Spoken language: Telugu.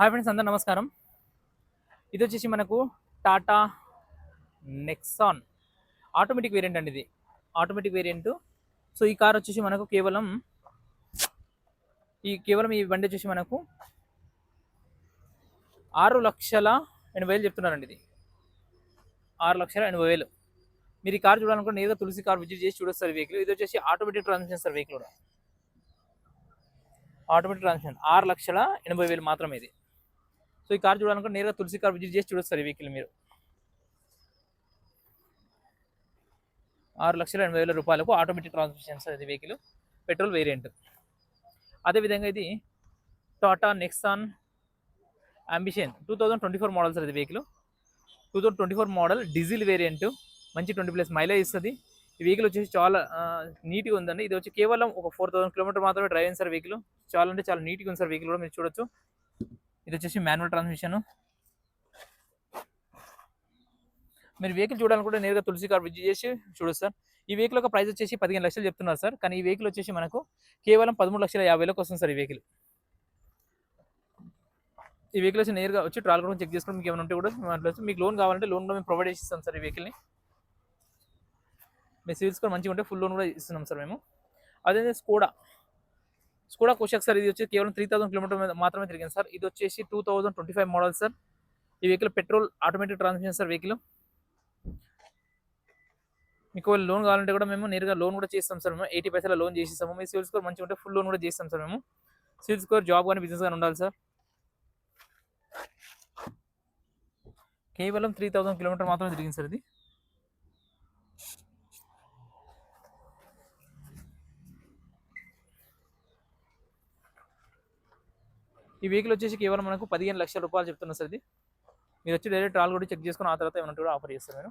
హాయ్ ఫ్రెండ్స్, అందరూ నమస్కారం. ఇది వచ్చేసి మనకు టాటా నెక్సాన్ ఆటోమేటిక్ వేరియంట్ అండి. ఇది ఆటోమేటిక్ వేరియంట్. సో ఈ కార్ వచ్చేసి మనకు కేవలం ఈ బండి వచ్చేసి మనకు 6,80,000 చెప్తున్నారండి. ఇది 6,80,000. మీరు ఈ కార్ చూడాలనుకుంటే నేరుగా తులసి కార్ విజిట్ చేసి చూడొచ్చు సార్. వెహికల్ ఇది వచ్చేసి ఆటోమేటిక్ ట్రాన్స్మిషన్ సార్. వెహికల్ కూడా ఆటోమేటిక్ ట్రాన్స్మిషన్. 6,80,000 మాత్రమే ఇది. సో ఈ కార్ చూడాలనుకుంటే నేరుగా తులసి కార్ విజిట్ చేసి చూడొచ్చు సార్. ఈ వెహికల్ మీరు 6,80,000 రూపాయలకు ఆటోమేటిక్ ట్రాన్స్మిషన్ సార్. ఇది వెహికల్ పెట్రోల్ వేరియంట్. అదేవిధంగా ఇది Tata Nexon ambition 2024 model sir. ఇది వెహికల్ 2024 మోడల్ డీజిల్ వేరియంట్. మంచి 20+ మైలేజ్ ఇస్తుంది. ఈ వెహికల్ వచ్చేసి చాలా నీట్గా ఉందండి. ఇది వచ్చి కేవలం ఒక 4,000 కిలోమీటర్ మాత్రమే డ్రైవ్ అయింది సార్. వెహికల్ చాలా అంటే చాలా నీట్గా ఉంది సార్. వెహికల్ కూడా మీరు చూడొచ్చు. ఇది వచ్చేసి మాన్యువల్ ట్రాన్స్మిషన్. మీరు వెహికల్ చూడాలనుకుంటే నేరుగా తులసి కార్ విజిట్ చేసి చూడొచ్చు సార్. ఈ వెహికల్ యొక్క ప్రైస్ వచ్చేసి 15 లక్షలు చెప్తున్నారు సార్. కానీ ఈ వెహికల్ వచ్చేసి మనకు కేవలం 13,50,000 వస్తుంది సార్. ఈ వెహికల్ వచ్చి నేరుగా వచ్చి ట్రాల్ కూడా చెక్ చేసుకుని మీకు ఏమైనా ఉంటే కూడా మాట్లాడచ్చు. మీకు లోన్ కావాలంటే లోన్ కూడా మేము ప్రొవైడ్ చేసి ఇస్తాం సార్. ఈ వెహికల్ని మీ సివిల్ స్కోర్ మంచిగా ఉంటే ఫుల్ లోన్ కూడా ఇస్తున్నాం సార్ మేము. అదే స్కోడా కోషాక్ సార్. ఇది వచ్చి కేవలం 3,000 కిలోమీటర్ మాత్రమే తిరిగింది సార్. ఇది వచ్చేసి 2025 మోడల్ సార్. ఈ vehicle petrol automatic transmission sir. Vehicle మీకు లోన్ కావాలంటే కూడా మేము నేరుగా లోన్ కూడా చేస్తాం సార్. మేము 80 లోన్ చేసిస్తాము. మీ సివిల్ స్కోర్ మంచిగా ఉంటే ఫుల్ లోన్ కూడా చేస్తాం సార్. మేము సివిల్ స్కోర్ జాబ్ కానీ బిజినెస్ కానీ ఉండాలి సార్. కేవలం 3,000 కిలోమీటర్ మాత్రమే తిరిగింది సార్. ఇది ఈ వెహికల్ వచ్చేసి కేవలం మనకు 15 లక్షల రూపాయలు చెప్తున్నారు సార్. ఇది మీరు వచ్చి డైరెక్ట్ ట్రాల్ కూడా చెక్ చేసుకుని ఆ తర్వాత ఏమైనా కూడా ఆఫర్ చేస్తారు. మీరు